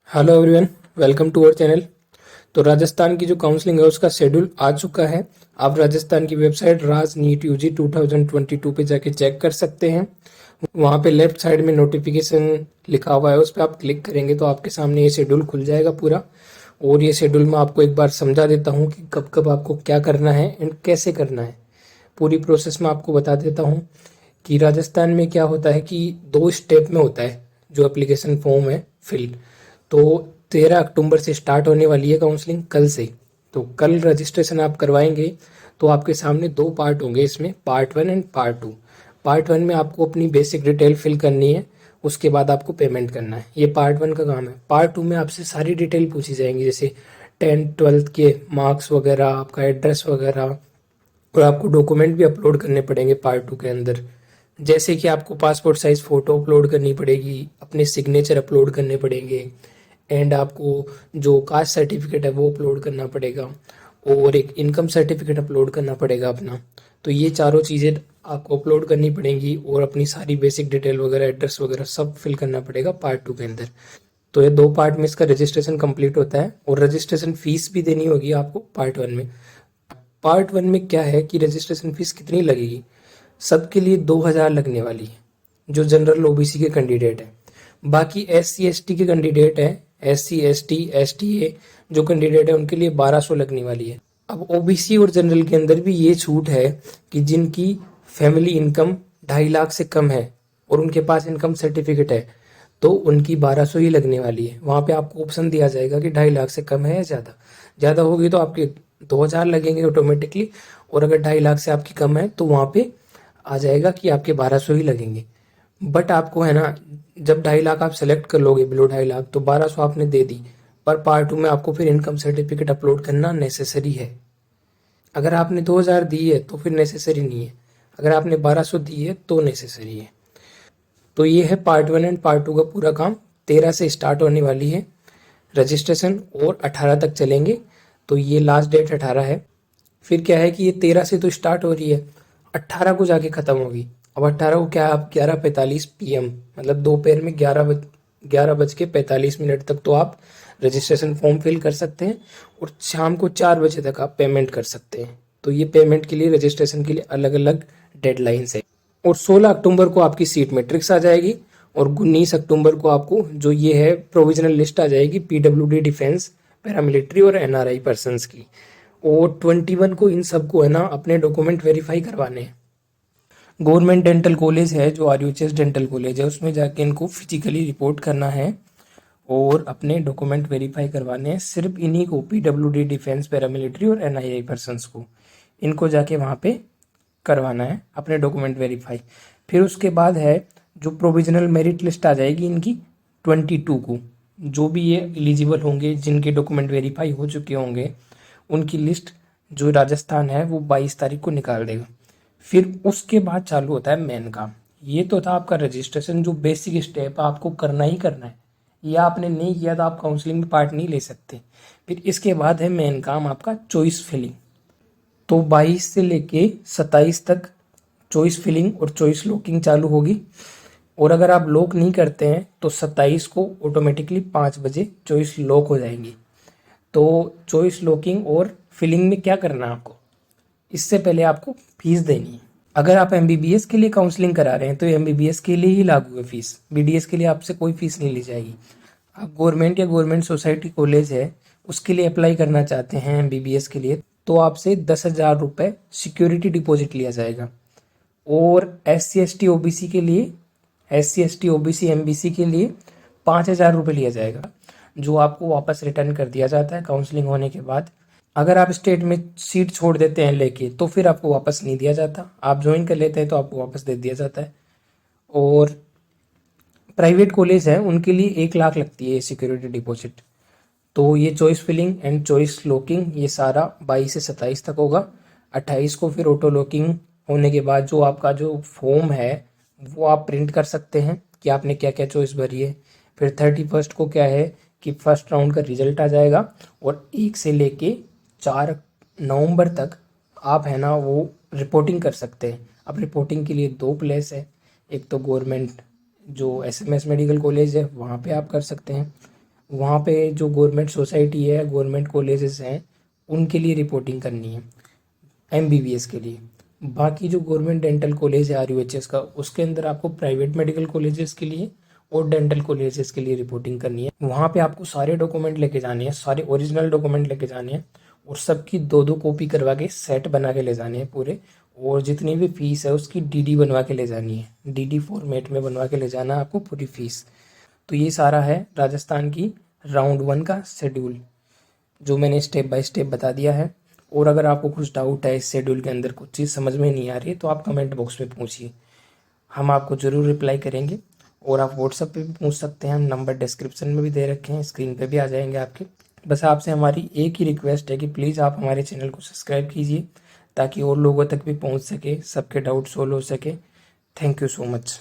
Hello everyone, welcome to our channel. तो राजस्थान की जो काउंसलिंग है उसका शेड्यूल आ चुका है। आप राजस्थान की वेबसाइट राज नीट यूजी 2022 पे जाके चेक कर सकते हैं। वहाँ पे लेफ्ट साइड में नोटिफिकेशन लिखा हुआ है, उस पर आप क्लिक करेंगे तो आपके सामने ये शेड्यूल खुल जाएगा पूरा। और ये शेड्यूल मैं आपको एक बार समझा देता हूँ कि कब कब आपको क्या करना है एंड कैसे करना है। पूरी प्रोसेस में आपको बता देता हूँ कि राजस्थान में क्या होता है कि 2 स्टेप में होता है जो एप्लीकेशन फॉर्म है फिल। तो 13 अक्टूबर से स्टार्ट होने वाली है काउंसलिंग, कल से। तो कल रजिस्ट्रेशन आप करवाएंगे तो आपके सामने 2 पार्ट होंगे इसमें, पार्ट 1 एंड पार्ट 2। पार्ट 1 में आपको अपनी बेसिक डिटेल फिल करनी है, उसके बाद आपको पेमेंट करना है। ये पार्ट 1 का काम है। पार्ट 2 में आपसे सारी डिटेल पूछी जाएंगी, जैसे 10th 12th के मार्क्स वगैरह, आपका एड्रेस वगैरह। और आपको डॉक्यूमेंट भी अपलोड करने पड़ेंगे पार्ट 2 के अंदर, जैसे कि आपको पासपोर्ट साइज फ़ोटो अपलोड करनी पड़ेगी, अपने सिग्नेचर अपलोड करने पड़ेंगे, एंड आपको जो कास्ट सर्टिफिकेट है वो अपलोड करना पड़ेगा, और एक इनकम सर्टिफिकेट अपलोड करना पड़ेगा अपना। तो ये चारों चीज़ें आपको अपलोड करनी पड़ेंगी, और अपनी सारी बेसिक डिटेल वगैरह, एड्रेस वगैरह सब फिल करना पड़ेगा पार्ट 2 के अंदर। तो ये 2 पार्ट में इसका रजिस्ट्रेशन कंप्लीट होता है, और रजिस्ट्रेशन फीस भी देनी होगी आपको पार्ट 1 में। पार्ट 1 में क्या है कि रजिस्ट्रेशन फीस कितनी लगेगी, सबके लिए 2,000 लगने वाली है, जो जनरल ओबीसी के कैंडिडेट हैं। बाकी SC ST के कैंडिडेट हैं, SC ST STA जो कैंडिडेट है उनके लिए 1,200 लगने वाली है। अब ओबीसी और जनरल के अंदर भी ये छूट है कि जिनकी फैमिली इनकम 2.5 लाख से कम है और उनके पास इनकम सर्टिफिकेट है, तो उनकी 1,200 ही लगने वाली है। वहाँ पे आपको ऑप्शन दिया जाएगा कि 2.5 लाख से कम है या ज़्यादा। ज़्यादा होगी तो आपके 2,000 लगेंगे ऑटोमेटिकली, और अगर 2.5 लाख से आपकी कम है तो वहाँ पे आ जाएगा कि आपके 1,200 ही लगेंगे। बट आपको है ना, जब 2.5 लाख आप सेलेक्ट कर लोगे, बिलो 2.5 लाख, तो 1,200 आपने दे दी। पर पार्ट 2 में आपको फिर इनकम सर्टिफिकेट अपलोड करना नेसेसरी है। अगर आपने 2,000 दी है तो फिर नेसेसरी नहीं है, अगर आपने 1,200 दी है तो नेसेसरी है। तो ये है पार्ट 1 एंड पार्ट 2 का पूरा काम। 13 से स्टार्ट होने वाली है रजिस्ट्रेशन, और 18 तक चलेंगे। तो ये लास्ट डेट 18 है। फिर क्या है कि ये 13 से तो स्टार्ट हो रही है, 18 को जाके ख़त्म होगी। अब 18 को क्या, आप 11:45 PM, मतलब दोपहर में 11:45 तक तो आप रजिस्ट्रेशन फॉर्म फिल कर सकते हैं, और शाम को 4 बजे तक आप पेमेंट कर सकते हैं। तो ये पेमेंट के लिए, रजिस्ट्रेशन के लिए अलग अलग डेडलाइंस है। और 16 अक्टूबर को आपकी सीट मैट्रिक्स आ जाएगी, और 19 अक्टूबर को आपको जो ये है प्रोविजनल लिस्ट आ जाएगी PWD डिफेंस, पैरामिलिट्री और NRI पर्सनस की। और 21 को इन सबको है ना अपने डॉक्यूमेंट वेरीफाई करवाने हैं। गवर्नमेंट डेंटल कॉलेज है जो RUHS डेंटल कॉलेज है, उसमें जाके इनको फिजिकली रिपोर्ट करना है और अपने डॉक्यूमेंट वेरीफाई करवाने हैं। सिर्फ इन्हीं को, PWD डिफेंस, पैरामिलिट्री और NII पर्सनस को, इनको जाके वहाँ पे करवाना है अपने डॉक्यूमेंट वेरीफाई। फिर उसके बाद है जो प्रोविजनल मेरिट लिस्ट आ जाएगी इनकी 22 को। जो भी ये एलिजिबल होंगे, जिनके डॉक्यूमेंट वेरीफाई हो चुके होंगे, उनकी लिस्ट जो राजस्थान है वो 22 तारीख को निकाल देगा। फिर उसके बाद चालू होता है मेन काम। ये तो था आपका रजिस्ट्रेशन, जो बेसिक स्टेप आपको करना ही करना है। या आपने नहीं किया तो आप काउंसलिंग में पार्ट नहीं ले सकते। फिर इसके बाद है मेन काम आपका चॉइस फिलिंग। तो 22 से लेके 27 तक चॉइस फिलिंग और चॉइस लॉकिंग चालू होगी। और अगर आप लॉक नहीं करते हैं तो 27 को ऑटोमेटिकली 5 बजे चॉइस लॉक हो जाएंगी। तो चॉइस लॉकिंग और फिलिंग में क्या करना है आपको, इससे पहले आपको फीस देनी है। अगर आप MBBS के लिए काउंसलिंग करा रहे हैं तो MBBS के लिए ही लागू है फीस, BDS के लिए आपसे कोई फीस नहीं ली जाएगी। आप गवर्नमेंट या गवर्नमेंट सोसाइटी कॉलेज है उसके लिए अप्लाई करना चाहते हैं MBBS के लिए, तो आपसे 10,000 रुपये सिक्योरिटी डिपॉजिट लिया जाएगा। और SC ST OBC के लिए, SC ST OBC MBC के लिए 5,000 रुपये लिया जाएगा, जो आपको वापस रिटर्न कर दिया जाता है काउंसलिंग होने के बाद। अगर आप स्टेट में सीट छोड़ देते हैं लेके तो फिर आपको वापस नहीं दिया जाता, आप ज्वाइन कर लेते हैं तो आपको वापस दे दिया जाता है। और प्राइवेट कॉलेज है उनके लिए 1 लाख लगती है सिक्योरिटी डिपॉजिट। तो ये choice filling and choice locking ये सारा 22 से 27 तक होगा। 28 को फिर ऑटो लॉकिंग होने के बाद जो आपका जो फॉर्म है वो आप प्रिंट कर सकते हैं कि आपने क्या क्या चॉइस भरी है। फिर 31 को क्या है कि फर्स्ट राउंड का रिजल्ट आ जाएगा, और 1 से लेके 4 नवंबर तक आप है ना वो रिपोर्टिंग कर सकते हैं। अब रिपोर्टिंग के लिए 2 प्लेस है, एक तो गवर्नमेंट जो SMS मेडिकल कॉलेज है वहाँ पे आप कर सकते हैं, वहाँ पे जो गवर्नमेंट सोसाइटी है, गवर्नमेंट कॉलेजेस हैं, उनके लिए रिपोर्टिंग करनी है एमबीबीएस के लिए। बाकी जो गवर्नमेंट डेंटल कॉलेज है आरयूएचएस का, उसके अंदर आपको प्राइवेट मेडिकल कॉलेजेस के लिए और डेंटल कॉलेजेस के लिए रिपोर्टिंग करनी है। वहाँ पे आपको सारे डॉक्यूमेंट लेके जाने हैं, सारे ओरिजिनल डॉक्यूमेंट लेके जाने हैं और सबकी 2-2 कॉपी करवा के सेट बना के ले जाने हैं पूरे। और जितनी भी फीस है उसकी डीडी बनवा के ले जानी है, डीडी फॉर्मेट में बनवा के ले जाना है आपको पूरी फीस। तो ये सारा है राजस्थान की राउंड 1 का शेड्यूल, जो मैंने स्टेप बाय स्टेप बता दिया है। और अगर आपको कुछ डाउट है इस शेड्यूल के अंदर, कुछ चीज़ समझ में नहीं आ रही है, तो आप कमेंट बॉक्स में पूछिए, हम आपको ज़रूर रिप्लाई करेंगे। और आप व्हाट्सएप पे भी पूछ सकते हैं, हम नंबर डिस्क्रिप्शन में भी दे रखे हैं, स्क्रीन पे भी आ जाएंगे आपके। बस आपसे हमारी एक ही रिक्वेस्ट है कि प्लीज़ आप हमारे चैनल को सब्सक्राइब कीजिए, ताकि और लोगों तक भी पहुंच सके, सबके डाउट सोल्व हो सके। Thank you so much.